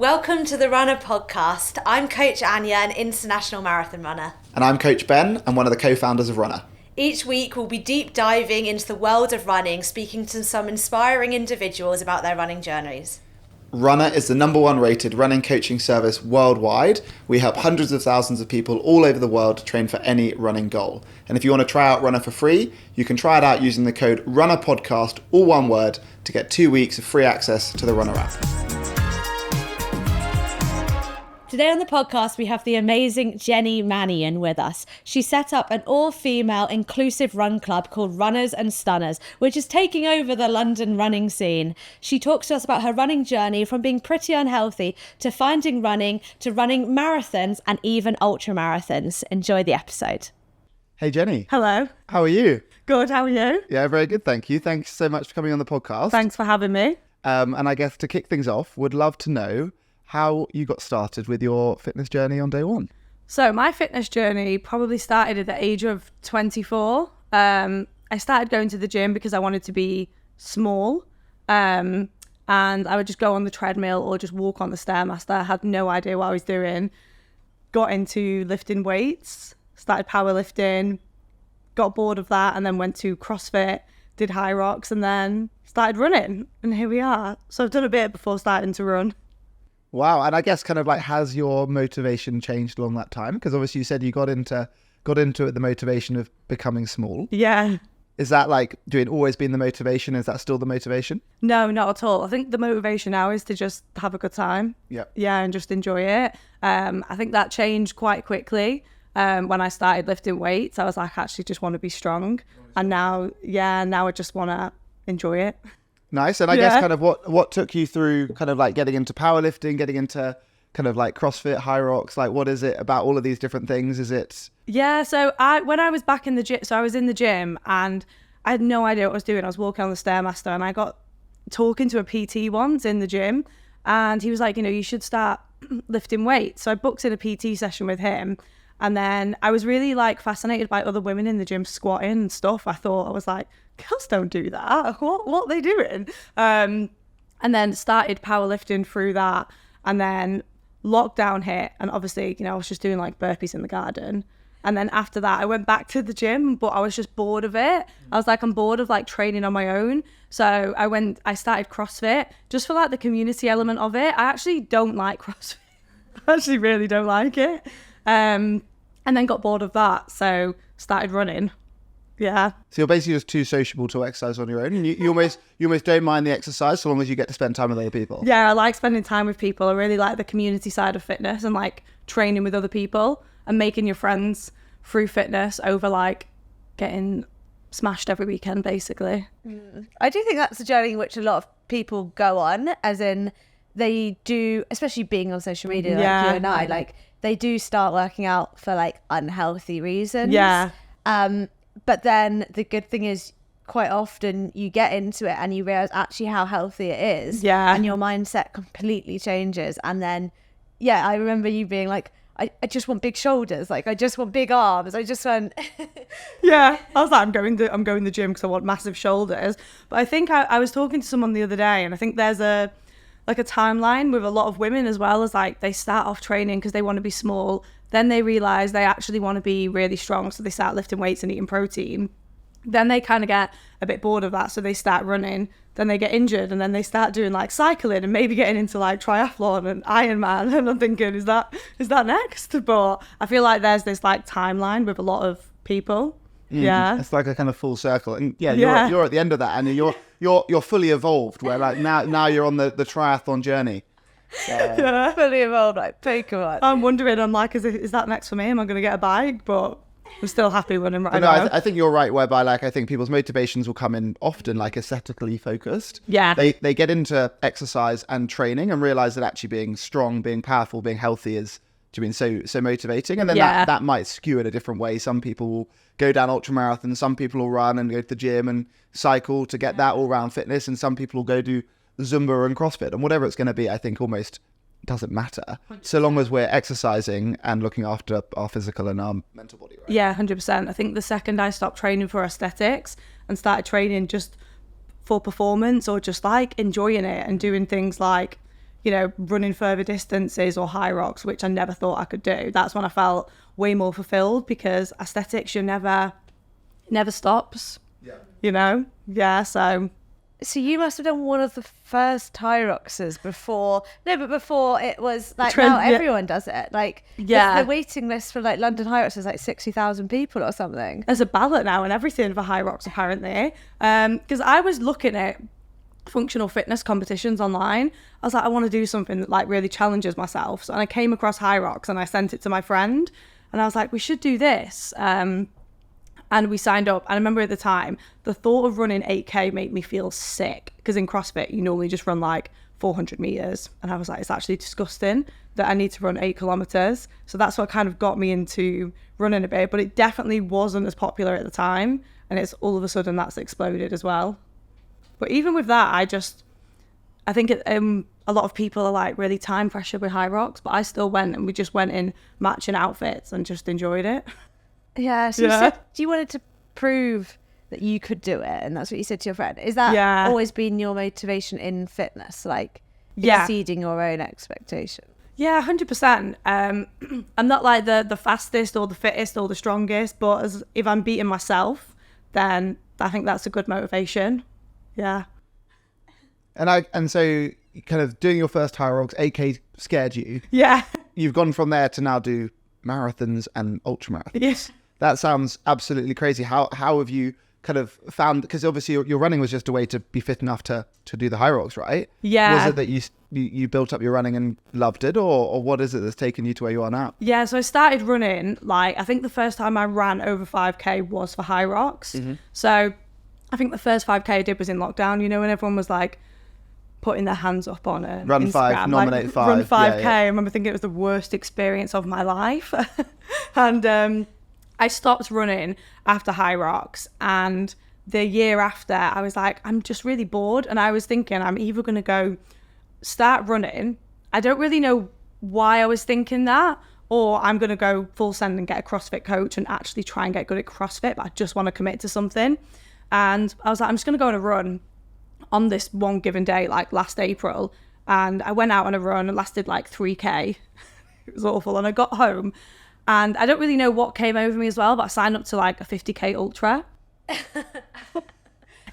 Welcome to the Runna Podcast. I'm Coach Anya, an international marathon runner. And I'm Coach Ben, and one of the co-founders of Runna. Each week we'll be deep diving into the world of running, speaking to some inspiring individuals about their running journeys. Runna is the #1 rated running coaching service worldwide. We help hundreds of thousands of people all over the world train for any running goal. And if you want to try out Runna for free, you can try it out using the code Runna Podcast, all one word, to get 2 weeks of free access to the Runna app. Today on the podcast, we have the amazing Jenny Mannion with us. She set up an all-female inclusive run club called Runners and Stunners, which is taking over the London running scene. She talks to us about her running journey from being pretty unhealthy to finding running to running marathons and even ultra marathons. Enjoy the episode. Hey Jenny. Hello. How are you? Good, how are you? Yeah, very good, thank you. Thanks so much for coming on the podcast. Thanks for having me. And I guess to kick things off, would love to know how you got started with your fitness journey on day one. So my fitness journey probably started at the age of 24. I started going to the gym because I wanted to be small. And I would just go on the treadmill or just walk on the Stairmaster. I had no idea what I was doing. Got into lifting weights, started powerlifting, got bored of that, and then went to CrossFit, did Hyrox, and then started running. And here we are. So I've done a bit before starting to run. Wow, and I guess kind of like, has your motivation changed along that time? Because obviously you said you got into it the motivation of becoming small. Yeah. Is that like always been the motivation? Is that still the motivation? No, not at all. I think the motivation now is to just have a good time. Yeah. Yeah, and just enjoy it. I think that changed quite quickly. When I started lifting weights, I was like, I actually just want to be strong. And now I just want to enjoy it. Nice. And I guess kind of what took you through kind of like getting into powerlifting, getting into kind of like CrossFit, Hyrox, like what is it about all of these different things? Is it? Yeah. So when I was back in the gym, so I was in the gym and I had no idea what I was doing. I was walking on the Stairmaster and I got talking to a PT once in the gym and he was like, you should start lifting weights. So I booked in a PT session with him. And then I was really like fascinated by other women in the gym squatting and stuff. I was like, girls don't do that. What are they doing? And then started powerlifting through that. And then lockdown hit. And obviously, I was just doing like burpees in the garden. And then after that, I went back to the gym, but I was just bored of it. I was like, I'm bored of like training on my own. So I started CrossFit just for like the community element of it. I actually don't like CrossFit. I actually really don't like it. And then got bored of that, so started running. Yeah. So you're basically just too sociable to exercise on your own, and you almost don't mind the exercise so long as you get to spend time with other people. Yeah, I like spending time with people. I really like the community side of fitness and like training with other people and making your friends through fitness over like getting smashed every weekend, basically. I do think that's a journey which a lot of people go on, as in they do, especially being on social media like you and I, like they do start working out for like unhealthy reasons. Yeah. But then the good thing is quite often you get into it and you realize actually how healthy it is. Yeah. And your mindset completely changes. And then, I remember you being like, I just want big shoulders. Like I just want big arms. I just want. Yeah. I was like, I'm going to the gym because I want massive shoulders. But I think I was talking to someone the other day and I think there's a timeline with a lot of women as well, as like they start off training because they want to be small, then they realize they actually want to be really strong, so they start lifting weights and eating protein. Then they kind of get a bit bored of that, so they start running, then they get injured, and then they start doing like cycling and maybe getting into like triathlon and Ironman, and I'm thinking, is that next? But I feel like there's this like timeline with a lot of people. Yeah, it's like a kind of full circle, and you're at the end of that, and you're fully evolved. Where like now you're on the triathlon journey. Yeah, fully evolved, like Pokemon. I'm wondering, I'm like, is that next for me? Am I going to get a bike? But I'm still happy when I'm right now. I think you're right. Whereby like I think people's motivations will come in often like aesthetically focused. Yeah, they get into exercise and training and realize that actually being strong, being powerful, being healthy is so motivating, and then that might skew in a different way. Some people will go down ultra marathons, some people will run and go to the gym and cycle to get that all round fitness, and some people will go do Zumba and CrossFit, and whatever it's going to be, I think almost doesn't matter so long as we're exercising and looking after our physical and our mental body, right? Yeah, 100%. I think the second I stopped training for aesthetics and started training just for performance or just like enjoying it and doing things like, running further distances or Hyrox, which I never thought I could do. That's when I felt way more fulfilled, because aesthetics, you never stops. Yeah. So you must have done one of the first Hyroxes before it was like trend, now everyone does it. Like Yeah. the waiting list for like London Hyrox is like 60,000 people or something. There's a ballot now and everything for Hyrox apparently. Because I was looking at functional fitness competitions online. I was like, I want to do something that like really challenges myself. So, and I came across Hyrox and I sent it to my friend and I was like, we should do this. And we signed up. And I remember at the time, the thought of running 8K made me feel sick, because in CrossFit, you normally just run like 400 meters. And I was like, it's actually disgusting that I need to run 8 kilometers. So that's what kind of got me into running a bit. But it definitely wasn't as popular at the time. And it's all of a sudden that's exploded as well. But even with that, I think a lot of people are like really time pressured with Hyrox, but I still went, and we just went in matching outfits and just enjoyed it. Yeah. So you said you wanted to prove that you could do it, and that's what you said to your friend. Is that always been your motivation in fitness, like exceeding your own expectation? Yeah, 100%. I'm not like the fastest or the fittest or the strongest, but if I'm beating myself, then I think that's a good motivation. Yeah. And so kind of doing your first Hyrox, 8K scared you. Yeah. You've gone from there to now do marathons and ultramarathons. Yes. That sounds absolutely crazy. How have you kind of found, because obviously your running was just a way to be fit enough to do the Hyrox, right? Yeah. Was it that you built up your running and loved it, or what is it that's taken you to where you are now? Yeah, so I started running, like, I think the first time I ran over 5K was for Hyrox. Mm-hmm. So I think the first 5K I did was in lockdown, when everyone was like putting their hands up on it. Run Instagram, 5, nominate like, 5. Run 5K. Yeah. I remember thinking it was the worst experience of my life. And I stopped running after Hyrox, and the year after I was like, I'm just really bored, and I was thinking I'm either going to go start running. I don't really know why I was thinking that, or I'm going to go full send and get a CrossFit coach and actually try and get good at CrossFit, but I just want to commit to something. And I was like, I'm just going to go on a run on this one given day, like last April. And I went out on a run. It lasted like 3K. It was awful. And I got home, and I don't really know what came over me as well, but I signed up to like a 50K ultra.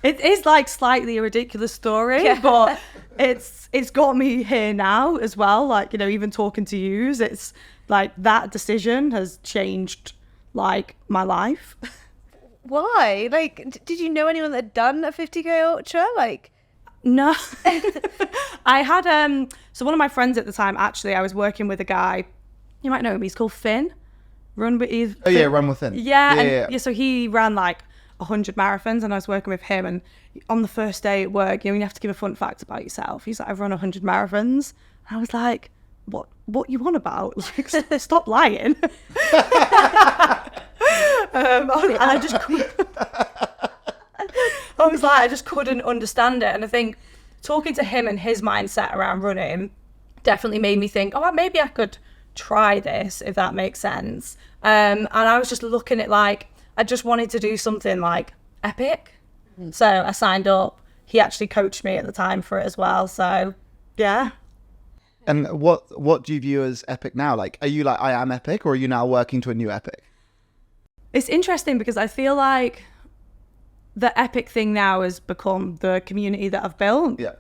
It is like slightly a ridiculous story, but it's got me here now as well. Like, even talking to you, it's like that decision has changed like my life. Why? Like, did you know anyone that had done a 50K ultra? Like, no. I had so one of my friends at the time, actually, I was working with a guy, you might know him, he's called Finn. Run with Finn. Yeah. So he ran like 100 marathons, and I was working with him, and on the first day at work, you have to give a fun fact about yourself. He's like, I've run 100 marathons. And I was like, what you on about? Like, stop lying. I just couldn't understand it. And I think talking to him and his mindset around running definitely made me think, maybe I could try this, if that makes sense. And I was just looking at, like, I just wanted to do something like epic. So I signed up. He actually coached me at the time for it as well. So yeah. And what do you view as epic now? Like, are you like, I am epic, or are you now working to a new epic? It's interesting because I feel like the epic thing now has become the community that I've built. Yeah.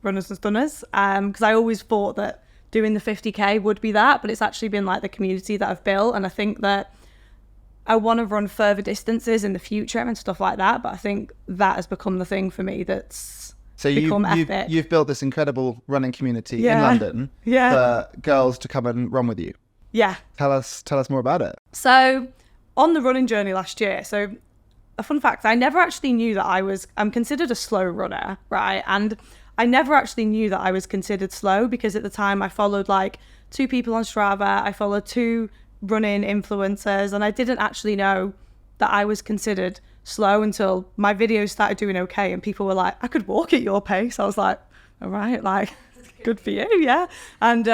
Runners and Stunners. Because I always thought that doing the 50K would be that, but it's actually been like the community that I've built. And I think that I want to run further distances in the future and stuff like that. But I think that has become the thing for me that's become epic. You've built this incredible running community in London for girls to come and run with you. Yeah. Tell us more about it. So on the running journey last year, so a fun fact, I never actually knew that I'm considered a slow runner, right? And I never actually knew that I was considered slow, because at the time I followed like 2 people on Strava, I followed 2 running influencers, and I didn't actually know that I was considered slow until my videos started doing okay, and people were like, I could walk at your pace. I was like, all right, like, good for you, yeah. And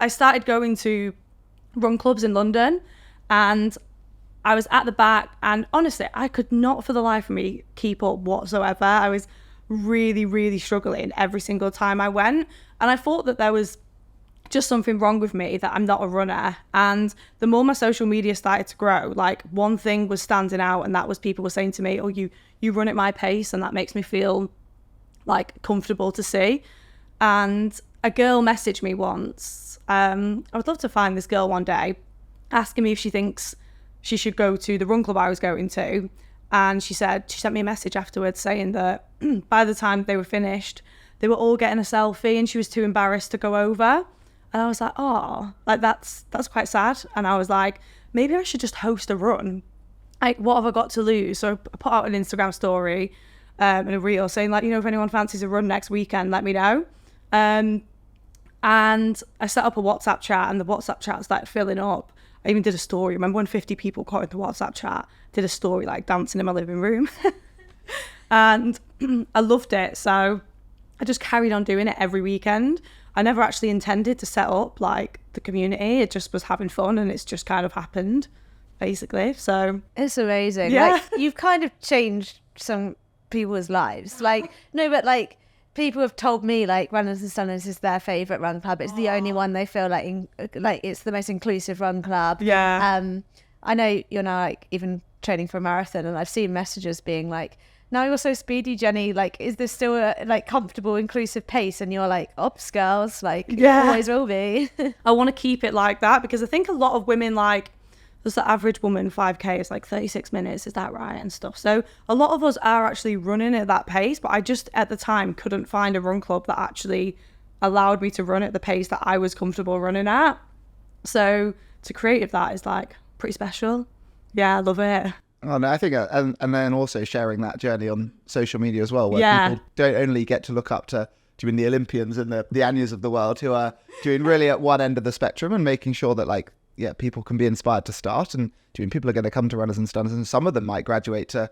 I started going to run clubs in London, and I was at the back, and honestly, I could not for the life of me keep up whatsoever. I was really, really struggling every single time I went. And I thought that there was just something wrong with me, that I'm not a runner. And the more my social media started to grow, like one thing was standing out, and that was people were saying to me, oh, you run at my pace, and that makes me feel like comfortable to see. And a girl messaged me once. I would love to find this girl one day, asking me if she thinks she should go to the run club I was going to. And she sent me a message afterwards saying that by the time they were finished, they were all getting a selfie and she was too embarrassed to go over. And I was like, oh, like that's quite sad. And I was like, maybe I should just host a run. Like, what have I got to lose? So I put out an Instagram story and a reel saying, like, if anyone fancies a run next weekend, let me know. And I set up a WhatsApp chat, and the WhatsApp chat started filling up. I even did a story. Remember when 50 people caught in the WhatsApp chat? Did a story like dancing in my living room. And I loved it. So I just carried on doing it every weekend. I never actually intended to set up like the community. It just was having fun, and it's just kind of happened, basically. So it's amazing. Yeah. Like, you've kind of changed some people's lives. Like, no, but like people have told me like Runners and Stunners is their favourite run club. It's the only one they feel like it's the most inclusive run club. Yeah. I know you're now like even training for a marathon, and I've seen messages being like, now you're so speedy, Jenny, like, is this still a like comfortable, inclusive pace? And you're like, ops girls, like, yeah, always will be. I want to keep it like that, because I think a lot of women, like, there's the average woman 5k is like 36 minutes, is that right, and stuff. So a lot of us are actually running at that pace, but I just at the time couldn't find a run club that actually allowed me to run at the pace that I was comfortable running at. So to create that is like pretty special. Yeah, I love it. Oh, no, I think, and then also sharing that journey on social media as well, where people don't only get to look up to the Olympians and the Anyas of the world, who are doing really at one end of the spectrum, and making sure that like, yeah, people can be inspired to start, and people are going to come to Runners and Stunners, and some of them might graduate to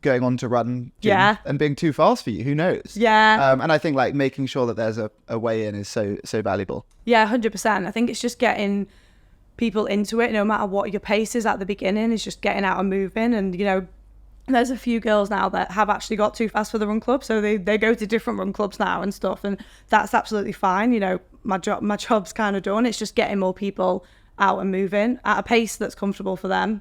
going on to run and being too fast for you, who knows. And I think like making sure that there's a way in is so valuable. 100%. I think it's just getting people into it, no matter what your pace is at the beginning, is just getting out and moving. And there's a few girls now that have actually got too fast for the run club, so they go to different run clubs now and stuff, and that's absolutely fine. My job's kind of done. It's just getting more people out and moving at a pace that's comfortable for them.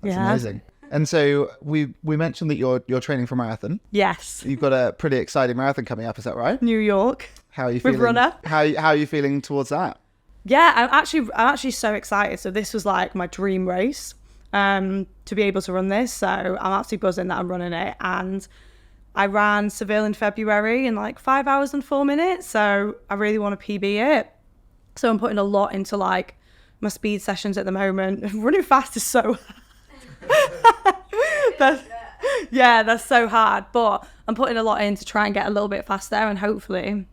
That's amazing. And so we mentioned that you're training for a marathon. Yes. You've got a pretty exciting marathon coming up, is that right? New York. How are you feeling? With Runna. How are you feeling towards that? Yeah, I'm actually so excited. So this was like my dream race, to be able to run this. So I'm absolutely buzzing that I'm running it. And I ran Seville in February in like 5 hours and 4 minutes. So I really want to PB it. So I'm putting a lot into like my speed sessions at the moment. Running fast is so that's so hard. But I'm putting a lot in to try and get a little bit faster and hopefully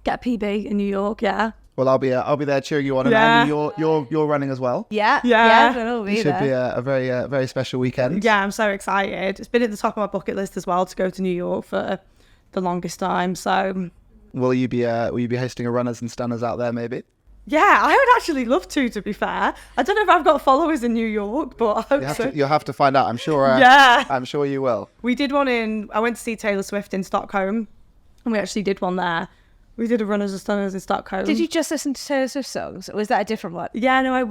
get a PB in New York. Yeah. Well, I'll be there cheering you on, and Andy, you're running as well. Yeah, it'll be it should be a very special weekend. Yeah, I'm so excited. It's been at the top of my bucket list as well to go to New York for the longest time. So, will you be hosting a Runners and Stunners out there, maybe? Yeah, I would actually love to be fair. I don't know if I've got followers in New York, but I hope so. You'll have to find out. I'm sure. I'm sure you will. We did one I went to see Taylor Swift in Stockholm, and we actually did one there. We did a Runners and Stunners in Stockholm. Did you just listen to Taylor Swift songs, or was that a different one? Yeah, no,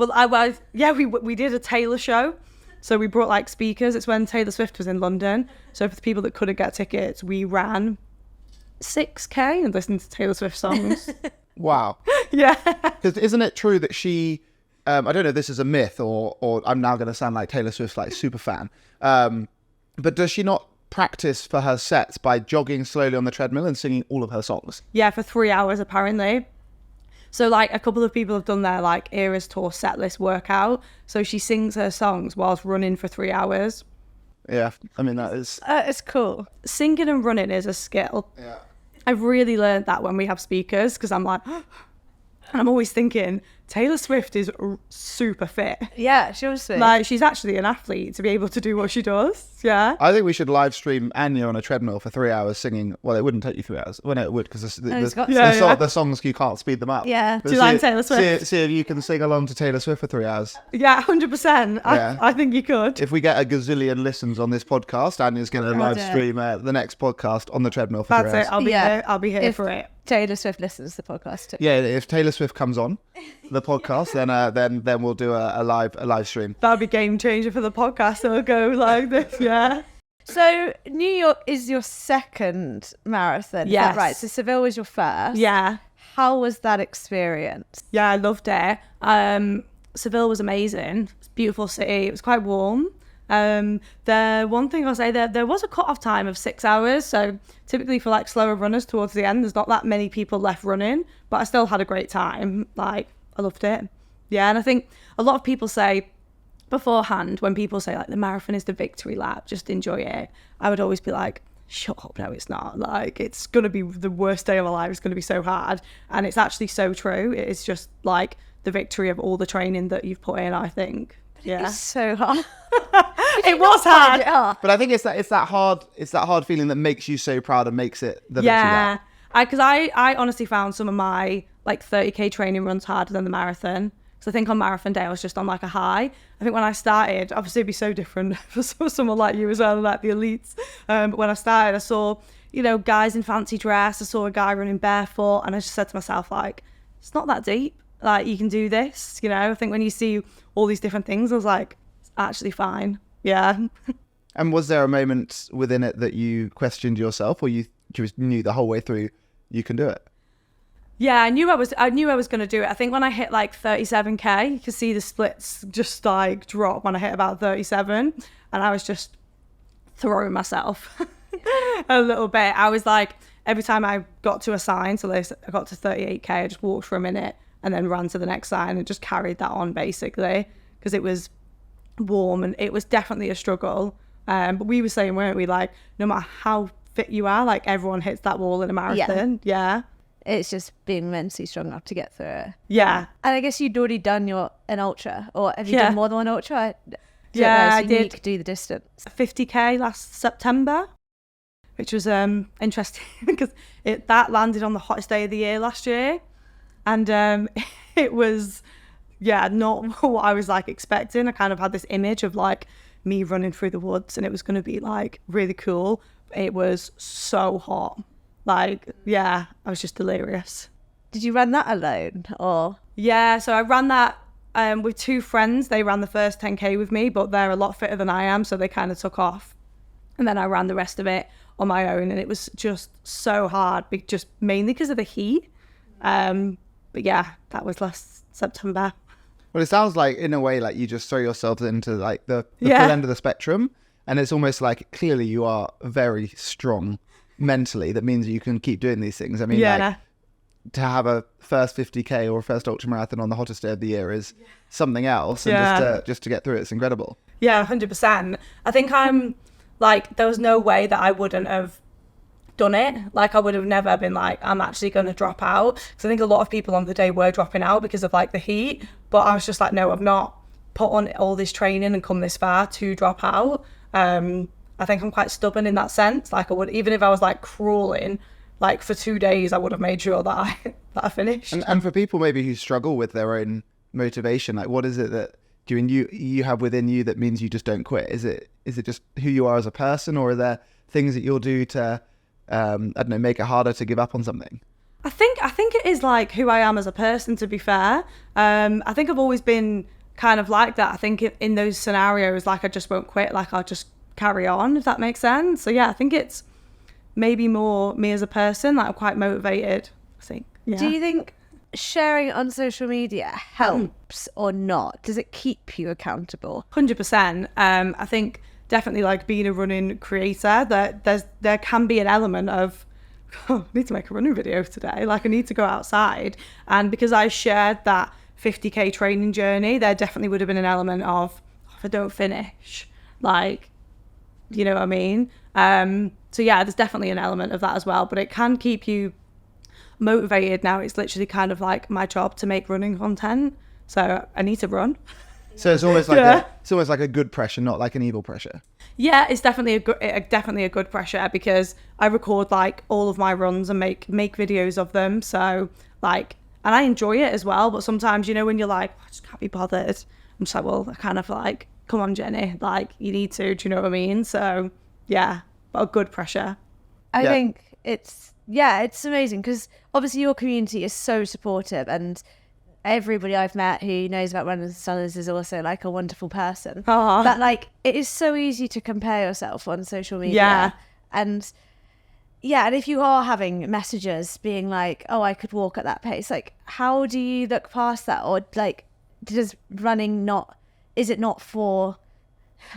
we did a Taylor show. So we brought like speakers. It's when Taylor Swift was in London. So for the people that couldn't get tickets, we ran 6k and listened to Taylor Swift songs. Wow. Yeah. Because isn't it true that she, I don't know if this is a myth or I'm now going to sound like Taylor Swift's like super fan, but does she not practice for her sets by jogging slowly on the treadmill and singing all of her songs? Yeah, for 3 hours apparently. So like a couple of people have done their like Eras Tour set list workout. So she sings her songs whilst running for 3 hours. Yeah, I mean that is... it's cool. Singing and running is a skill. Yeah. I've really learned that when we have speakers, because I'm like... And I'm always thinking Taylor Swift is super fit. Yeah, she was fit. Like, she's actually an athlete to be able to do what she does. Yeah. I think we should live stream Anya on a treadmill for 3 hours singing. Well, it wouldn't take you 3 hours. Well, no, it would, because the songs, you can't speed them up. Yeah. But Do you like Taylor Swift? See if you can sing along to Taylor Swift for 3 hours. Yeah, 100%. Yeah. I think you could. If we get a gazillion listens on this podcast, Anya's going to live stream the next podcast on the treadmill for 3 hours. That's it. I'll be here for it. Taylor Swift listens to the podcast too. Yeah, if Taylor Swift comes on the podcast, then we'll do a live stream. That'll be game changer for the podcast. It'll go like this, yeah. So New York is your second marathon, is that right? So Seville was your first. Yeah. How was that experience? Yeah, I loved it. Seville was amazing. It's a beautiful city. It was quite warm. The one thing I'll say, there was a cut-off time of 6 hours. So typically for like slower runners towards the end, there's not that many people left running, but I still had a great time. Like, I loved it. Yeah, and I think a lot of people say beforehand, when people say like the marathon is the victory lap, just enjoy it, I would always be like, shut up, no it's not. Like, it's going to be the worst day of my life. It's going to be so hard. And it's actually so true. It's just like the victory of all the training that you've put in, I think. Yeah. It's so hard. It was hard. But I think it's that hard feeling that makes you so proud and makes it the victory lap. Because I honestly found some of my like 30k training runs harder than the marathon. So I think on marathon day I was just on like a high. I think when I started, obviously it'd be so different for someone like you as well, like the elites. But when I started, I saw, guys in fancy dress. I saw a guy running barefoot, and I just said to myself, like, it's not that deep. Like, you can do this. I think when you see all these different things, I was like, it's actually fine. Yeah. And was there a moment within it that you questioned yourself, or you just knew the whole way through you can do it? Yeah, I knew I was going to do it. I think when I hit like 37k, you could see the splits just like drop when I hit about 37, and I was just throwing myself a little bit. I was like, every time I got to a sign, so I got to 38k, I just walked for a minute and then ran to the next sign and just carried that on basically, because it was warm and it was definitely a struggle. But we were saying, weren't we, like, no matter how fit you are, like, everyone hits that wall in a marathon. Yeah. It's just being mentally strong enough to get through it. Yeah. And I guess you'd already done an ultra, or have you done more than one ultra? I did. You could do the distance. 50k last September, which was interesting because that landed on the hottest day of the year last year, and it was not what I was like expecting. I kind of had this image of like me running through the woods, and it was going to be like really cool. It was so hot. Like, yeah, I was just delirious. Did you run that alone, or? Yeah, so I ran that with two friends. They ran the first 10k with me, but they're a lot fitter than I am, so they kind of took off. And then I ran the rest of it on my own, and it was just so hard, just mainly because of the heat. But yeah, that was last September. Well, it sounds like, in a way, like you just throw yourself into like the full end of the spectrum, and it's almost like clearly you are very strong mentally. That means you can keep doing these things. I mean, like, to have a first 50k or a first ultramarathon on the hottest day of the year is something else, and just to get through it's incredible. Yeah, 100%. I think I'm like, there was no way that I wouldn't have done it. Like, I would have never been like, I'm actually going to drop out, because I think a lot of people on the day were dropping out because of like the heat, but I was just like, no, I've not put on all this training and come this far to drop out. I think I'm quite stubborn in that sense. Like, I would, even if I was like crawling like for 2 days, I would have made sure that I finished. And for people maybe who struggle with their own motivation, like, what is it that you have within you that means you just don't quit? Is it just who you are as a person, or are there things that you'll do to I don't know, make it harder to give up on something? I think it is like who I am as a person, to be fair. I think I've always been kind of like that. I think in those scenarios, like, I just won't quit, like, I'll just carry on, if that makes sense. So yeah, I think it's maybe more me as a person, like, I'm quite motivated, I think. Yeah. Do you think sharing it on social media helps or not? Does it keep you accountable? 100%. I think definitely, like, being a running creator, that there can be an element of, I need to make a running video today, like, I need to go outside. And because I shared that 50k training journey, there definitely would have been an element of, if I don't finish, like, you know what I mean? So yeah, there's definitely an element of that as well, but it can keep you motivated now. It's literally kind of like my job to make running content. So I need to run. So it's almost like it's almost like a good pressure, not like an evil pressure. Yeah, it's definitely a good pressure, because I record like all of my runs and make videos of them. So like, and I enjoy it as well. But sometimes, you know, when you're like, I just can't be bothered, I'm just like, well, I kind of like, come on, Jenny, like you need to. Do you know what I mean? So yeah, but a good pressure. I think it's amazing, because obviously your community is so supportive, and everybody I've met who knows about Runners and Stunners is also like a wonderful person. Aww. But like, it is so easy to compare yourself on social media. Yeah. And if you are having messages being like, oh, I could walk at that pace, like how do you look past that? Or like, does running is it not for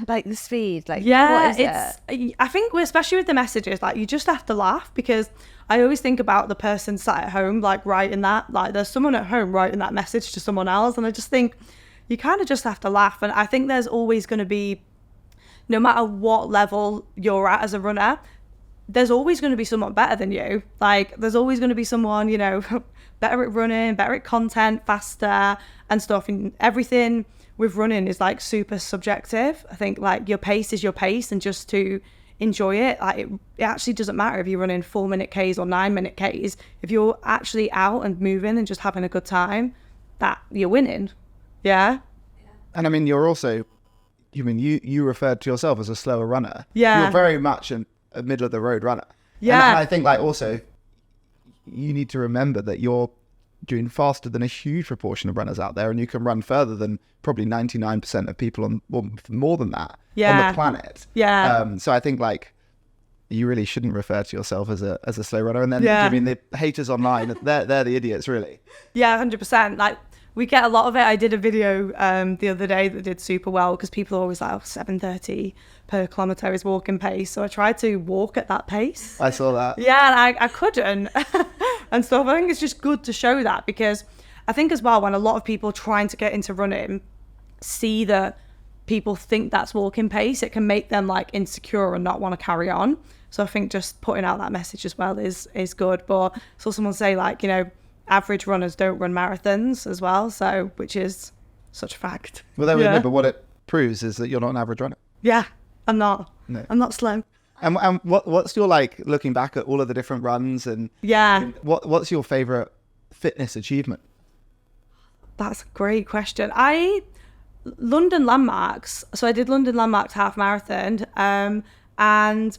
like the speed? Like, yeah, what is it? I think especially with the messages, like you just have to laugh, because I always think about the person sat at home like writing that, like there's someone at home writing that message to someone else, and I just think you kind of just have to laugh. And I think there's always going to be, no matter what level you're at as a runner, there's always going to be someone better than you. Like there's always going to be someone, you know, better at running, better at content, faster and stuff, and everything with running is like super subjective. I think like your pace is your pace, and just to enjoy it, like it actually doesn't matter if you're running 4-minute Ks or 9-minute Ks. If you're actually out and moving and just having a good time, that you're winning. Yeah. And I mean, you're also, you referred to yourself as a slower runner. Yeah. You're very much a middle of the road runner. Yeah. And I think like also you need to remember that you're doing faster than a huge proportion of runners out there, and you can run further than probably 99% of people on, well, more than that, on the planet. Yeah. So I think like you really shouldn't refer to yourself as a slow runner. And then Yeah. I mean, the haters online, they're the idiots, really. Yeah, 100%. Like we get a lot of it. I did a video the other day that did super well, because people are always like, 7:30 per kilometre is walking pace. So I tried to walk at that pace. I saw that. Yeah, and I couldn't and stuff. I think it's just good to show that, because I think as well, when a lot of people trying to get into running see that people think that's walking pace, it can make them like insecure and not want to carry on. So I think just putting out that message as well is good. But I saw someone say like, you know, average runners don't run marathons as well, so which is such a fact. Well, there we go. But what it proves is that you're not an average runner. Yeah, I'm not. No. I'm not slow. And what's your, like, looking back at all of the different runs, and what's your favourite fitness achievement? That's a great question. London Landmarks. So I did London Landmarks half marathon, and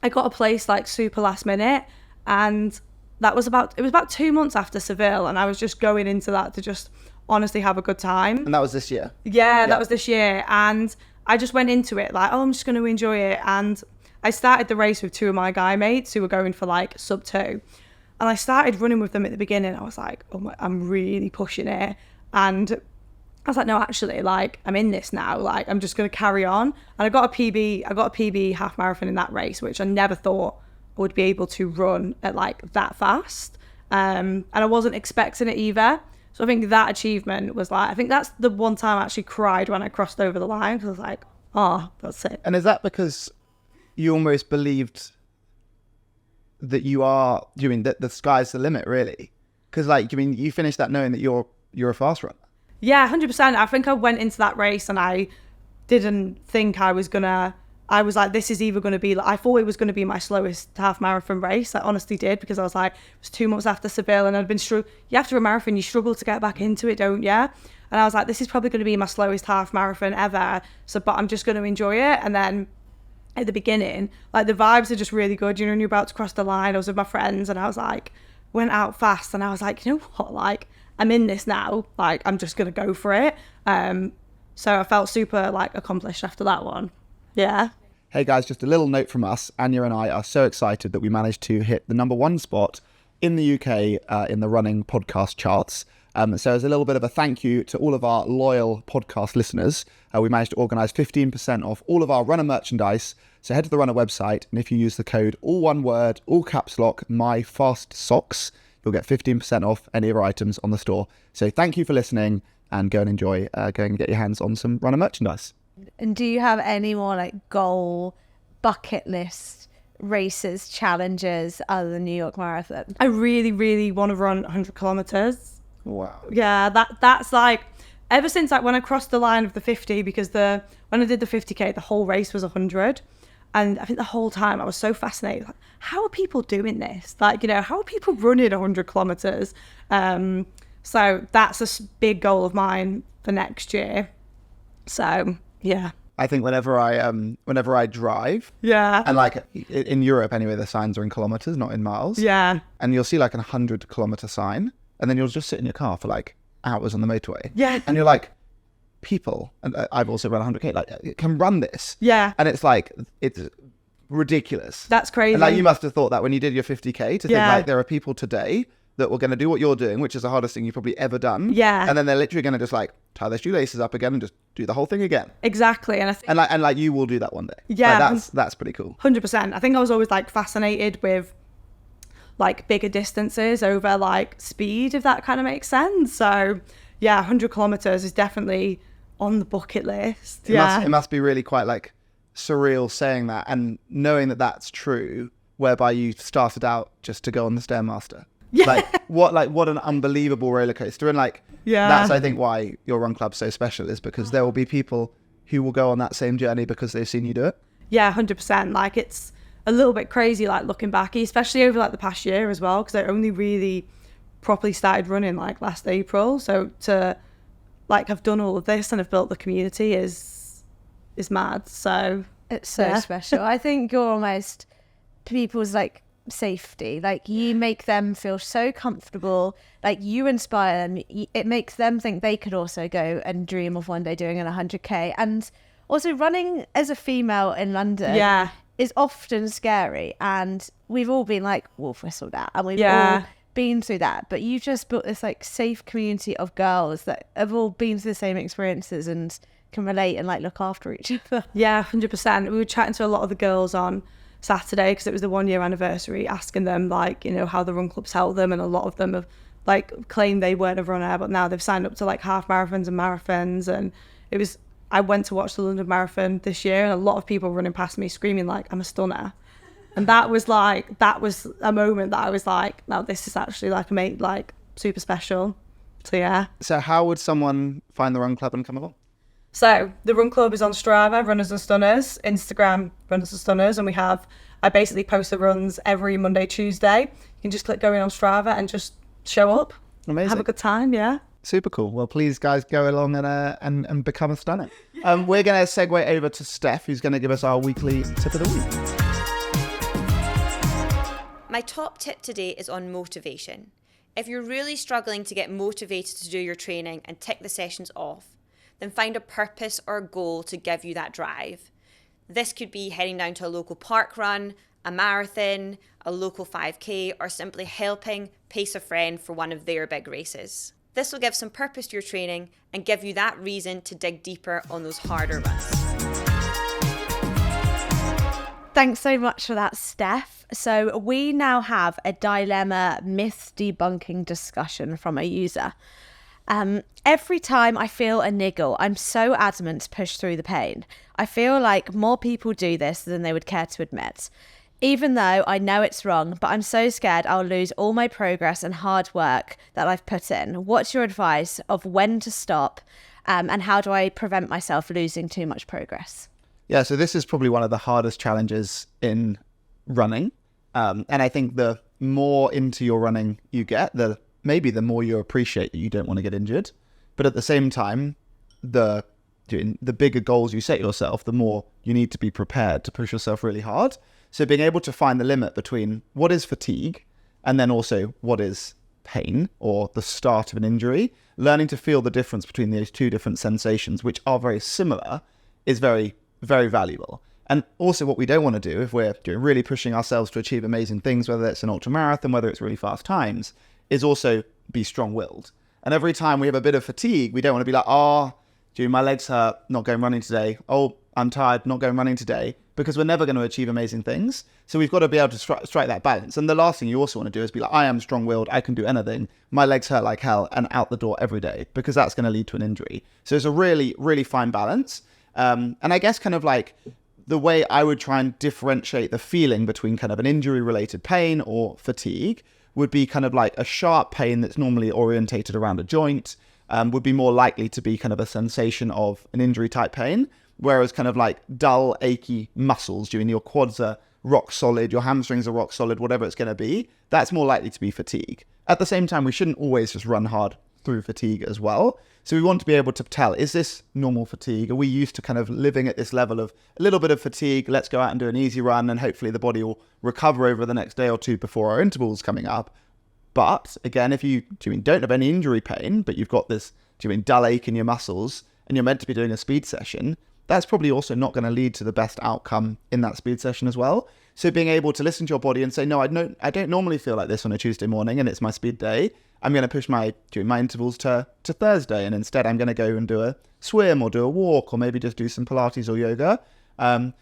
I got a place like super last minute, and it was about 2 months after Seville, and I was just going into that to just honestly have a good time. And that was this year? Yeah, that was this year. And I just went into it like, oh, I'm just going to enjoy it. And I started the race with 2 of my guy mates who were going for like sub 2. And I started running with them at the beginning. I was like, oh my, I'm really pushing it. And I was like, no, actually, like, I'm in this now. Like, I'm just going to carry on. And I got a PB half marathon in that race, which I never thought I would be able to run at like that fast. And I wasn't expecting it either. So I think that achievement was like, I think that's the one time I actually cried when I crossed over the line, because I was like, oh, that's it. And is that because you almost believed that that the sky's the limit, really? Because like, I mean, you finished that knowing that you're a fast runner. Yeah, 100%. I think I went into that race and I didn't think I was like, this is either going to be, like, I thought it was going to be my slowest half marathon race. I honestly did, because I was like, it was 2 months after Seville, and I'd been you after a marathon, you struggle to get back into it, don't you? And I was like, this is probably going to be my slowest half marathon ever. So, but I'm just going to enjoy it. And then at the beginning, like, the vibes are just really good. You know, when you're about to cross the line, I was with my friends, and I was like, went out fast, and I was like, you know what, like, I'm in this now. Like, I'm just going to go for it. So I felt super like accomplished after that one. Yeah. Hey guys, just a little note from us. Anya and I are so excited that we managed to hit the #1 spot in the UK in the running podcast charts. So as a little bit of a thank you to all of our loyal podcast listeners, we managed to organise 15% off all of our runner merchandise. So head to the Runner website, and if you use the code, all one word, all caps lock, MyFastSocks, you'll get 15% off any of our items on the store. So thank you for listening, and go and enjoy, go and get your hands on some runner merchandise. And do you have any more like goal bucket list races, challenges other than New York Marathon? I really, really want to run 100 kilometers. Wow. Yeah, that's like, ever since like when I crossed the line of the 50, because when I did the 50K, the whole race was 100. And I think the whole time I was so fascinated, like, how are people doing this? Like, you know, how are people running 100 kilometers? So that's a big goal of mine for next year. So, yeah. I think whenever I drive, and like in Europe anyway, the signs are in kilometers, not in miles. Yeah. And you'll see like a 100-kilometer sign, and then you'll just sit in your car for like hours on the motorway. Yeah. And you're like, people, and I've also run 100K, like, can run this. Yeah. And it's like, it's ridiculous. That's crazy. And like, you must have thought that when you did your 50K, to think Yeah. like, there are people today that were going to do what you're doing, which is the hardest thing you've probably ever done. Yeah. And then they're literally going to just like tie their shoelaces up again and just do the whole thing again. Exactly. And I think, And like you will do that one day. Yeah. Like, that's pretty cool. 100%. I think I was always like fascinated with like bigger distances over like speed, if that kind of makes sense. So yeah, 100 kilometers is definitely on the bucket list. It must be really quite like surreal saying that and knowing that that's true, whereby you started out just to go on the Stairmaster. Yeah. What an unbelievable roller coaster. And like, Yeah. that's, I think, why your run club's so special, is because there will be people who will go on that same journey because they've seen you do it. Yeah, 100%. Like, it's a little bit crazy, like looking back, especially over like the past year as well, because I only really properly started running like last April. So to like have done all of this and have built the community is mad. So It's so special. I think you're almost people's like safety. Like, you make them feel so comfortable. Like, you inspire them. It makes them think they could also go and dream of one day doing an 100K. And also, running as a female in London is often scary. And we've all been like wolf whistled at, and we've all been through that. But you've just built this like safe community of girls that have all been through the same experiences and can relate and like look after each other. Yeah, 100%. We were chatting to a lot of the girls on Saturday because it was the 1 year anniversary, asking them like, you know, how the run clubs helped them, and a lot of them have like claimed they weren't a runner, but now they've signed up to like half marathons and marathons. And I went to watch the London Marathon this year, and a lot of people running past me screaming like, I'm a stunner. And that was a moment that I was like, now this is actually like super special. So yeah. So how would someone find the run club and come along? So the run club is on Strava, Runners and Stunners, Instagram, Runners and Stunners, and I basically post the runs every Monday, Tuesday. You can just click going on Strava and just show up. Amazing. Have a good time, yeah. Super cool. Well, please, guys, go along and become a stunner. We're going to segue over to Steph, who's going to give us our weekly tip of the week. My top tip today is on motivation. If you're really struggling to get motivated to do your training and tick the sessions off, then find a purpose or a goal to give you that drive. This could be heading down to a local park run, a marathon, a local 5K, or simply helping pace a friend for one of their big races. This will give some purpose to your training and give you that reason to dig deeper on those harder runs. Thanks so much for that, Steph. So we now have a dilemma myth debunking discussion from a user. Every time I feel a niggle, I'm so adamant to push through the pain. I feel like more people do this than they would care to admit. Even though I know it's wrong, but I'm so scared I'll lose all my progress and hard work that I've put in. What's your advice of when to stop, and how do I prevent myself losing too much progress? Yeah, so this is probably one of the hardest challenges in running. And I think the more into your running you get, the more you appreciate that you don't want to get injured. But at the same time, the bigger goals you set yourself, the more you need to be prepared to push yourself really hard. So being able to find the limit between what is fatigue and then also what is pain or the start of an injury, learning to feel the difference between those two different sensations, which are very similar, is very, very valuable. And also what we don't want to do if we're really pushing ourselves to achieve amazing things, whether it's an ultra marathon, whether it's really fast times, is also be strong-willed. And every time we have a bit of fatigue, we don't want to be like, my legs hurt, not going running today. Oh, I'm tired, not going running today, because we're never going to achieve amazing things. So we've got to be able to strike that balance. And the last thing you also want to do is be like, I am strong-willed, I can do anything. My legs hurt like hell, and out the door every day, because that's going to lead to an injury. So it's a really, really fine balance. And I guess kind of like the way I would try and differentiate the feeling between kind of an injury-related pain or fatigue would be kind of like a sharp pain that's normally orientated around a joint, would be more likely to be kind of a sensation of an injury-type pain, whereas kind of like dull, achy muscles, doing your quads are rock solid, your hamstrings are rock solid, whatever it's going to be, that's more likely to be fatigue. At the same time, we shouldn't always just run hard through fatigue as well. So we want to be able to tell, is this normal fatigue? Are we used to kind of living at this level of a little bit of fatigue? Let's go out and do an easy run and hopefully the body will recover over the next day or two before our interval's coming up. But again, if you don't have any injury pain, but you've got this dull ache in your muscles and you're meant to be doing a speed session, that's probably also not going to lead to the best outcome in that speed session as well. So being able to listen to your body and say, no, I don't normally feel like this on a Tuesday morning and it's my speed day. I'm going to push my intervals to Thursday, and instead I'm going to go and do a swim or do a walk or maybe just do some Pilates or yoga.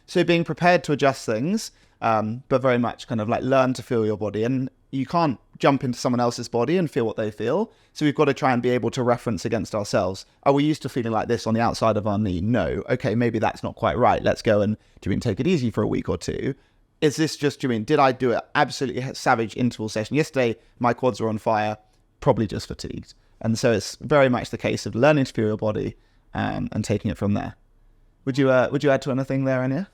So being prepared to adjust things, but very much kind of like learn to feel your body. And you can't jump into someone else's body and feel what they feel. So we've got to try and be able to reference against ourselves. Are we used to feeling like this on the outside of our knee? No. Okay, maybe that's not quite right. Let's go and take it easy for a week or two. Is this just, did I do an absolutely savage interval session yesterday? My quads were on fire, probably just fatigued. And so it's very much the case of learning to feel your body and taking it from there. Would you add to anything there, Anya?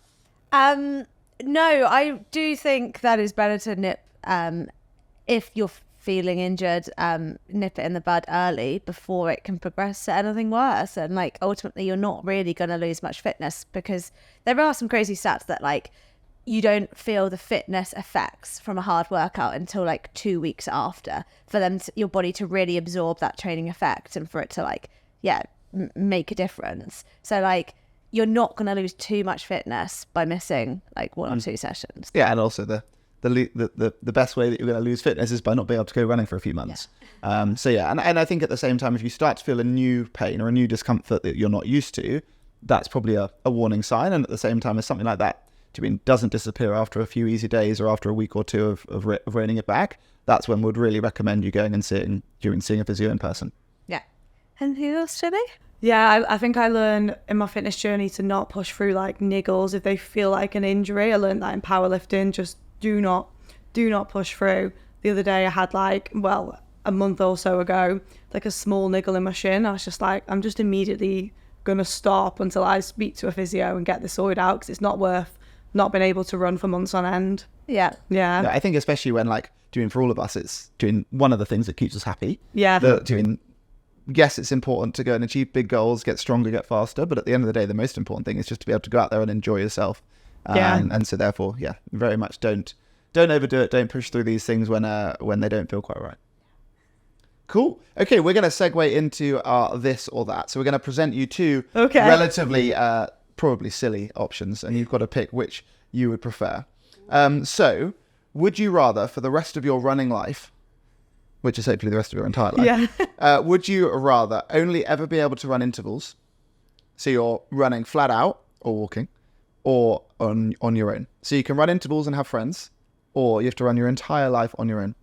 No, I do think that it's better to nip, if you're feeling injured, nip it in the bud early before it can progress to anything worse. And like ultimately you're not really going to lose much fitness, because there are some crazy stats that like you don't feel the fitness effects from a hard workout until like 2 weeks after, for your body to really absorb that training effect and for it to like, make a difference. So like you're not going to lose too much fitness by missing like one or two sessions. Yeah, and also the best way that you're going to lose fitness is by not being able to go running for a few months. Yeah. And I think at the same time, if you start to feel a new pain or a new discomfort that you're not used to, that's probably a warning sign. And at the same time, if something like that doesn't disappear after a few easy days or after a week or two of reining it back, that's when we'd really recommend you going and seeing a physio in person. Yeah. Anything else, Jenny? Yeah, I think I learned in my fitness journey to not push through like niggles if they feel like an injury. I learned that in powerlifting, just do not push through. The other day I had a month or so ago, like a small niggle in my shin. I was just like, I'm just immediately going to stop until I speak to a physio and get this sorted out, because it's not worth not being able to run for months on end. Yeah. No, I think especially when for all of us, it's one of the things that keeps us happy. Yeah. Yes, it's important to go and achieve big goals, get stronger, get faster. But at the end of the day, the most important thing is just to be able to go out there and enjoy yourself. And so therefore, very much don't overdo it. Don't push through these things when they don't feel quite right. Cool. Okay, we're going to segue into this or that. So we're going to present you two relatively probably silly options, and you've got to pick which you would prefer. So would you rather, for the rest of your running life, which is hopefully the rest of your entire life, would you rather only ever be able to run intervals, so you're running flat out or walking, or on your own? So you can run intervals and have friends, or you have to run your entire life on your own.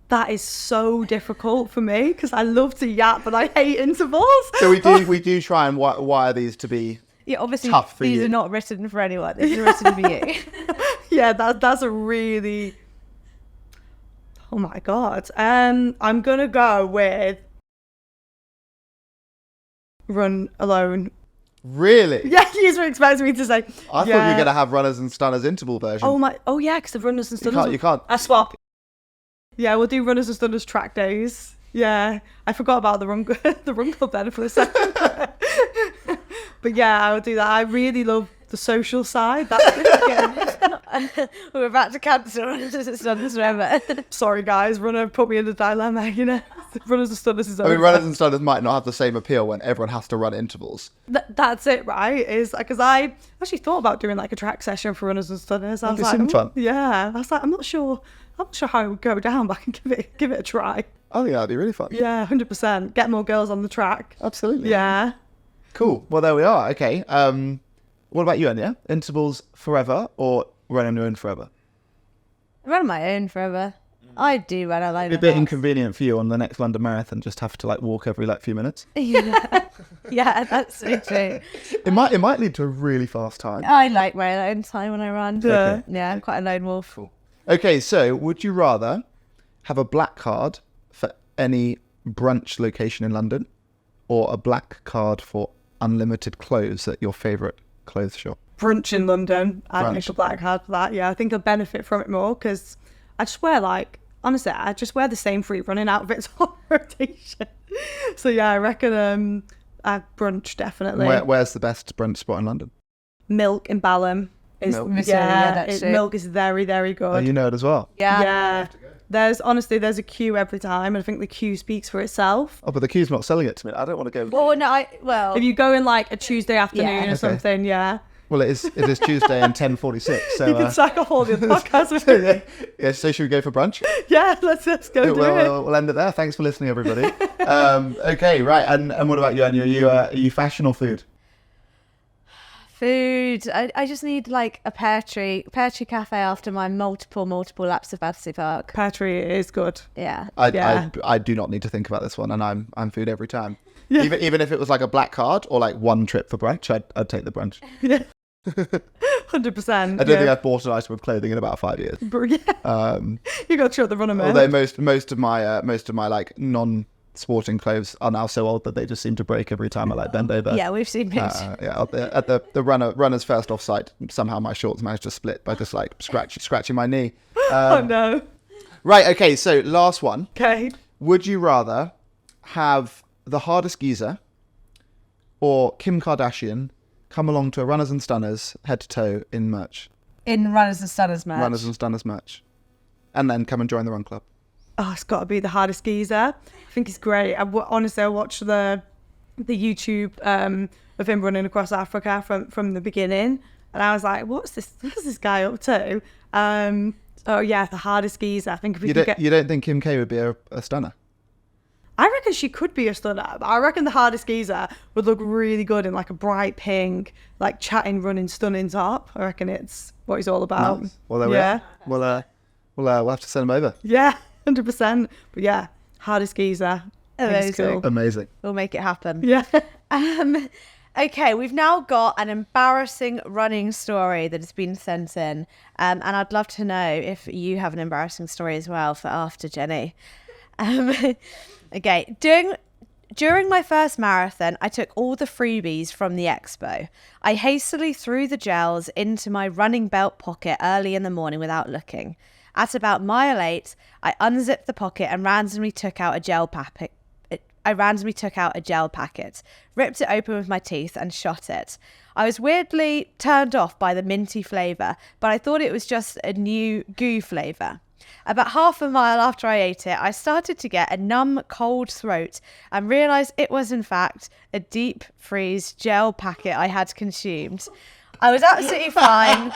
That is so difficult for me, because I love to yap, but I hate intervals. So we do try and wire these to be obviously tough for these you. are not written for anyone. These are written for you. Yeah, that's a really... Oh my God. I'm going to go with run alone. Really? Yeah, you were expecting me to say. I thought you were going to have runners and stunners interval version. Oh yeah, because the runners and stunners. You can't. I swap. Yeah, we'll do runners and stunners track days. Yeah, I forgot about the run club then for a second. But yeah, I would do that. I really love the social side. That's good. We're about to cancel Runners and Stunners forever. Sorry guys, Runner put me in a dilemma, Runners and Stunners is over. I mean, runners and stunners might not have the same appeal when everyone has to run intervals. That's it, right? Is because I actually thought about doing like a track session for runners and stunners. I was like, fun. Yeah, I was like, I'm not sure how it would go down, but I can give it a try. I think that'd be really fun. Yeah, 100%. Get more girls on the track. Absolutely. Yeah. Cool. Well, there we are. Okay. What about you, Anya? Intervals forever or run on your own forever? Run on my own forever. I do run alone. It'd be a bit inconvenient for you on the next London Marathon, just have to like walk every like few minutes. Yeah, that's so true. It might lead to a really fast time. I like my alone time when I run. Okay. Yeah, I'm quite a lone wolf. Cool. Okay, so would you rather have a black card for any brunch location in London, or a black card for unlimited clothes at your favourite clothes shop? Brunch in London. I'd Brunch. make a black card for that. Yeah, I think I'll benefit from it more because I just wear honestly, I just wear the same free running outfits on rotation. So yeah, I reckon brunch definitely. Where's the best brunch spot in London? Milk in Balham. Milk. Milk is very, very good. Oh, you know it as well. Yeah. There's a queue every time, and I think the queue speaks for itself. Oh, but the queue's not selling it to me. I don't want to go. Well, no, If you go in like a Tuesday afternoon or Okay. something, yeah. Well, it is Tuesday and 10:46. So You can sack a whole other podcast with me. yeah. So should we go for brunch? Yeah, let's go do it. We'll end it there. Thanks for listening, everybody. Okay, right. And what about you, Anya? Are you fashion or food? food. I just need like a pear tree cafe after my multiple laps of Battersea Park. Pear tree is good. Yeah. I do not need to think about this one, and I'm food every time. Yeah. Even if it was like a black card or like one trip for brunch, I'd take the brunch. Yeah. 100%. I don't think I've bought an item of clothing in about 5 years. Yeah. You got to show the runner, man. Although most of my like non-sporting clothes are now so old that they just seem to break every time I like bend over. Yeah, we've seen pictures. At the runner's first offside, somehow my shorts managed to split by just like scratching my knee. Oh no. Right. Okay. So last one. Okay. Would you rather have the hardest geezer or Kim Kardashian come along to a Runners and Stunners head to toe in merch? In Runners and Stunners match. Runners and Stunners match. And then come and join the run club. Oh, it's got to be the hardest geezer. I think it's great. Honestly, I watched the YouTube of him running across Africa from the beginning, and I was like, what's this guy up to? Oh yeah, the hardest geezer. I think if we could get... You don't think Kim K would be a stunner? I reckon she could be a stunner, but I reckon the hardest geezer would look really good in like a bright pink, like chatting, running, stunning top. I reckon it's what he's all about. Nice. Well, there we are. We'll have to send him over. Yeah, 100%. But yeah, hardest geezer. Amazing. Cool. Amazing. We'll make it happen. Yeah. Okay, we've now got an embarrassing running story that has been sent in. And I'd love to know if you have an embarrassing story as well for after, Jenny. Okay, during my first marathon, I took all the freebies from the expo. I hastily threw the gels into my running belt pocket early in the morning without looking. At about mile 8, I unzipped the pocket and randomly took out a gel packet. Ripped it open with my teeth and shot it. I was weirdly turned off by the minty flavour, but I thought it was just a new goo flavour. About half a mile after I ate it, I started to get a numb, cold throat and realised it was in fact a deep freeze gel packet I had consumed. I was absolutely fine,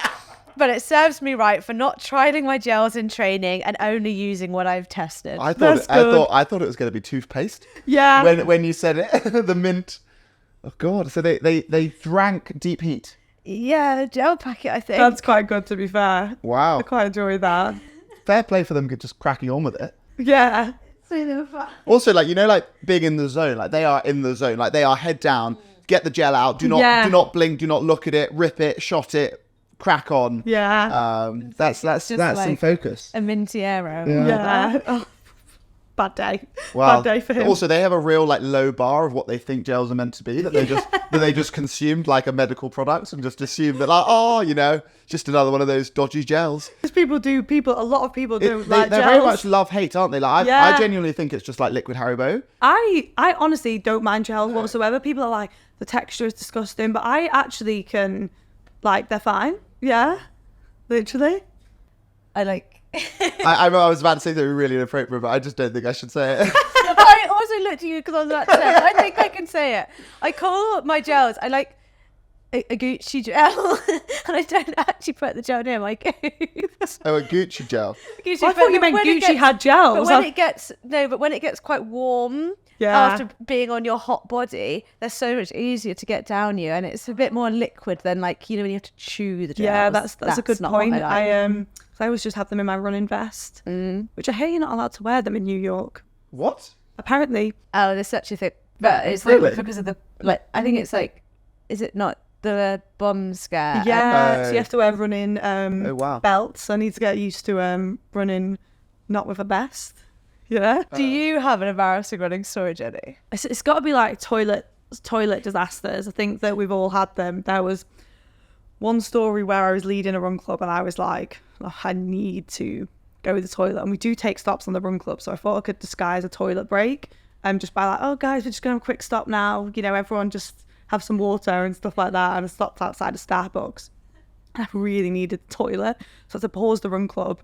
but it serves me right for not trialing my gels in training and only using what I've tested. I thought it was going to be toothpaste. Yeah. When you said it, the mint. Oh God! So they drank deep heat. Yeah, gel packet, I think. That's quite good, to be fair. Wow. I quite enjoy that. Fair play for them just cracking on with it. Yeah. Also, like, you know, like being in the zone, like they are in the zone, like they are head down, get the gel out, do not blink, do not look at it, rip it, shot it, crack on. Yeah. That's like some focus. A minty arrow. Yeah. Oh, bad day. Wow. Bad day for him. Also, they have a real like low bar of what they think gels are meant to be, that they just consumed like a medical product and just assumed that, like, oh, you know, just another one of those dodgy gels. Because a lot of people don't like they're gels. very much love-hate, aren't they? Like, I genuinely think it's just like liquid Haribo. I honestly don't mind gels whatsoever. People are like, the texture is disgusting, but I actually can, like, they're fine. Yeah. Literally. I like... I was about to say they were really inappropriate, but I just don't think I should say it. I also looked at you because I was about to say it. I think I can say it. I call my gels, I like a Gucci gel, and I don't actually put the gel near my goose. Oh, a Gucci gel. I thought you meant Gucci had gels. But when it gets quite warm, after being on your hot body, they're so much easier to get down you, and it's a bit more liquid than like, you know, when you have to chew the gels. Yeah, that's a good point. I always just have them in my running vest, which I hear you're not allowed to wear them in New York. What? Apparently. Oh, there's such a thing. But it's like because of the, like, I think it's like, is it not the bomb scare? Yeah, so you have to wear running wow. belts. I need to get used to running not with a vest. Yeah. Do you have an embarrassing running story, Jenny? It's got to be like toilet disasters. I think that we've all had them. There was one story where I was leading a run club and I was like, oh, I need to go to the toilet. And we do take stops on the run club, so I thought I could disguise a toilet break. Just by like, oh guys, we're just going to have a quick stop now. You know, everyone just have some water and stuff like that. And I stopped outside of Starbucks. I really needed the toilet. So I had to pause the run club,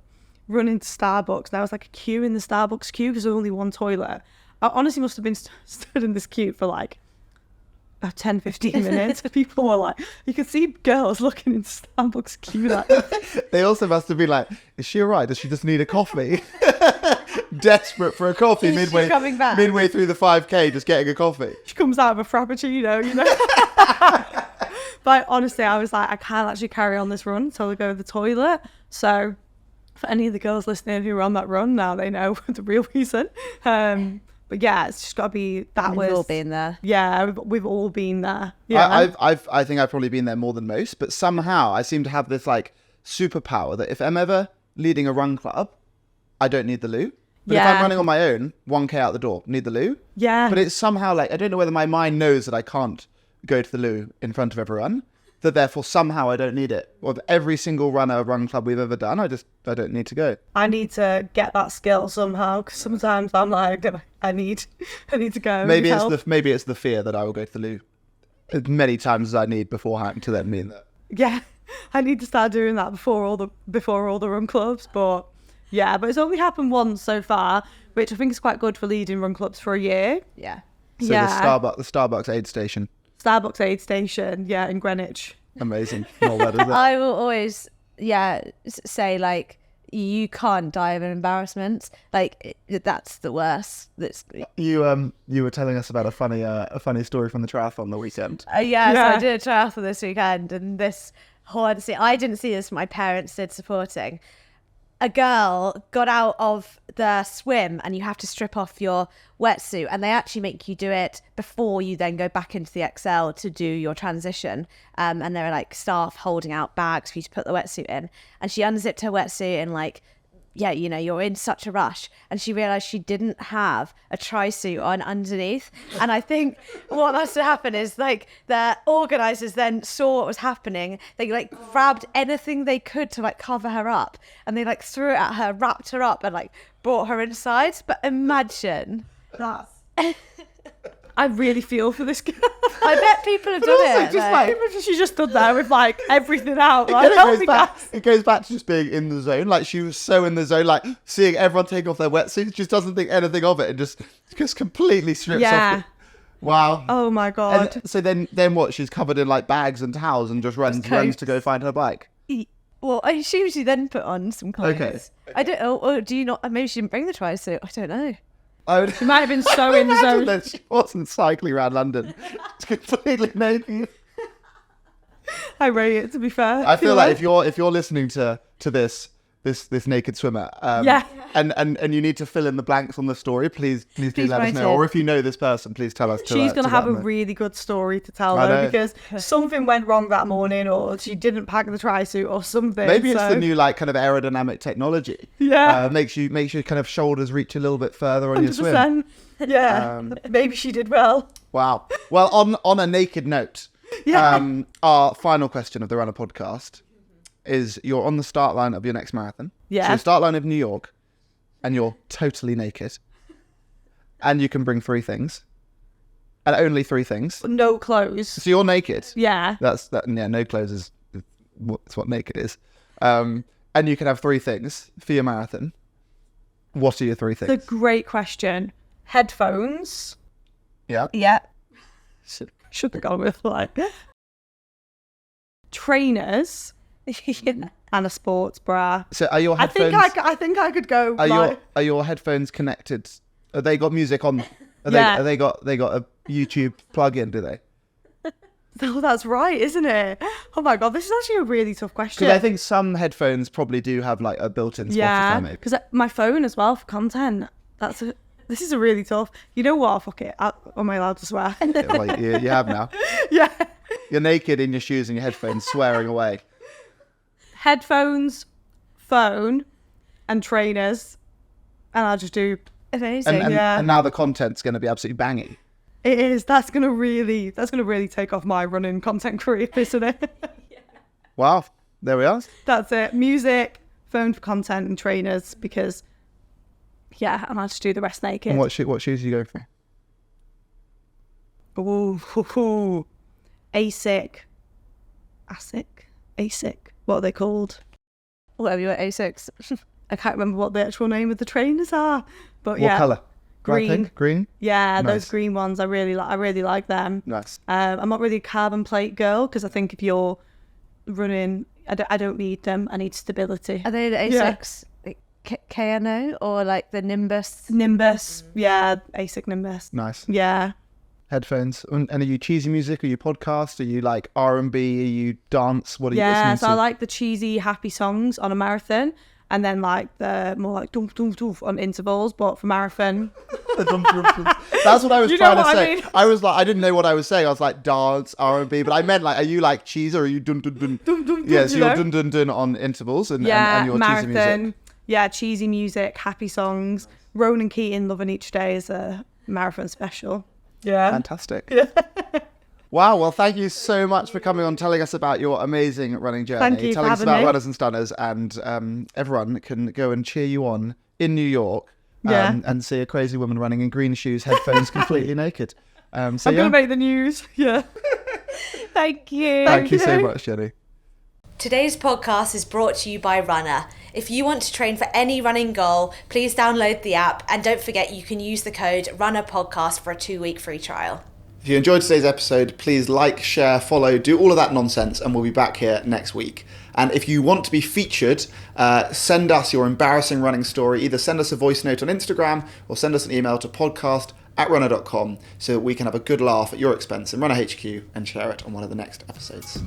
run into Starbucks. There was like a queue in the Starbucks queue because there was only one toilet. I honestly must have been stood in this queue for like 10, 15 minutes. People were like, you could see girls looking into Starbucks queue like They also must have been like, is she all right? Does she just need a coffee? Desperate for a coffee midway through the 5K, just getting a coffee. She comes out of a frappuccino, you know. But honestly, I was like, I can't actually carry on this run until I go to the toilet. So for any of the girls listening who are on that run now, they know the real reason. But yeah, it's just got to be that. We've all been there. Yeah, we've all been there. Yeah. I think I've probably been there more than most, but somehow I seem to have this like superpower that if I'm ever leading a run club, I don't need the loo. But if I'm running on my own, 1K out the door, need the loo. Yeah. But it's somehow like, I don't know whether my mind knows that I can't go to the loo in front of everyone, that therefore somehow I don't need it. Or every single run club we've ever done, I don't need to go. I need to get that skill somehow, because sometimes I'm like, I need to go. Maybe it's the fear that I will go to the loo as many times as I need beforehand to then mean that. Yeah, I need to start doing that before all the run clubs. But yeah, but it's only happened once so far, which I think is quite good for leading run clubs for a year. Yeah. So the Starbucks aid station. Starbucks aid station, yeah, in Greenwich. Amazing. Not bad, is it? I will always, say like, you can't die of an embarrassment. Like that's the worst. You were telling us about a funny story from the triathlon the weekend. So I did a triathlon this weekend, and this honestly, I didn't see this. My parents did supporting. A girl got out of the swim, and you have to strip off your wetsuit, and they actually make you do it before you then go back into the XL to do your transition. And there are like staff holding out bags for you to put the wetsuit in. And she unzipped her wetsuit and like, yeah, you know, you're in such a rush. And she realised she didn't have a tri-suit on underneath. And I think what must have happened is like the organisers then saw what was happening. They like grabbed anything they could to like cover her up. And they like threw it at her, wrapped her up and like brought her inside. But imagine that. I really feel for this girl. I bet people have done it. Just like she just stood there with like everything out. Like, it goes back to just being in the zone. Like she was so in the zone, like seeing everyone take off their wetsuits, just doesn't think anything of it and just completely strips off. Wow. Oh my God. And so then what? She's covered in like bags and towels and just runs to go find her bike. Well, I assume she then put on some clothes. Okay. I don't know. Or do you not? Maybe she didn't bring the tri-suit. I don't know. She might have been so in the zone. That she wasn't cycling around London. It's completely naked. I rate it, to be fair. I feel like if you're listening to this naked swimmer, and you need to fill in the blanks on the story, please do let us know. Or if you know this person, please tell us. She's going to have a really good story to tell though, because something went wrong that morning, or she didn't pack the tri-suit or something. Maybe it's the new like kind of aerodynamic technology. Yeah, makes your kind of shoulders reach a little bit further on 100%. Your swim. Yeah, maybe she did well. Wow. Well, on a naked note, our final question of the Runna Podcast is: you're on the start line of your next marathon. Yeah. So the start line of New York, and you're totally naked, and you can bring 3 things, and only 3 things. No clothes. So you're naked. Yeah. Yeah. No clothes is what naked is. And you can have 3 things for your marathon. What are your 3 things? It's a great question. Headphones. Yeah. Yeah. Should have gone with like trainers. And a sports bra. So are your headphones... I think I could go. Are your headphones connected? Have they got music on? Are they got a YouTube plug-in, do they? Oh, that's right, isn't it? Oh my God, this is actually a really tough question. Because I think some headphones probably do have like a built-in Spotify, maybe. Because my phone as well for content. This is a really tough. You know what? Fuck it. Am I allowed to swear? Well, you have now. Yeah. You're naked in your shoes and your headphones, swearing away. Headphones, phone, and trainers, and I'll just do. Amazing. And now the content's going to be absolutely banging. It is. That's gonna really take off my running content career, isn't it? Wow. There we are. That's it. Music, phone for content, and trainers, because and I'll just do the rest naked. And what shoes are you going for? Ooh, ASIC. What are they called? Whatever you want, Asics. I can't remember what the actual name of the trainers are, but What colour? Green. Green? Yeah, Nice. those green ones. I really like them. Nice. I'm not really a carbon plate girl, because I think if you're running, I don't need them. I need stability. Are they the Asics KNO or like the Nimbus? Nimbus. Yeah, ASIC Nimbus. Nice. Yeah. Headphones. And are you cheesy music? Are you podcast? Are you like R&B? Are you dance? What are you listening to? So I like the cheesy, happy songs on a marathon, and then like the more like doof doof doof on intervals. But for marathon, That's what I was trying to say. mean? I was like, I didn't know what I was saying. I was like dance, R&B, but I meant like, are you like cheese or are you dun dun dun? Dun, dun, dun, Yeah, so you you're know? dun dun dun on intervals and your marathon. cheesy music. Yeah, cheesy music, happy songs. Ronan Keating, Loving Each Day is a marathon special. Yeah. Fantastic. Wow, well, thank you so much for coming on, telling us about your amazing running journey. Thank you for telling us having about me. runners and stunners, and everyone can go and cheer you on in New York and see a crazy woman running in green shoes, headphones, completely naked. I'm going to make the news. Yeah. Thank you. Thank you so much, Jenny. Today's podcast is brought to you by Runner. If you want to train for any running goal, please download the app, and don't forget you can use the code Runna Podcast for a 2-week free trial. If you enjoyed today's episode, please like, share, follow, do all of that nonsense, and we'll be back here next week. And if you want to be featured, send us your embarrassing running story. Either send us a voice note on Instagram or send us an email to podcast@runner.com so that we can have a good laugh at your expense in Runner HQ and share it on one of the next episodes.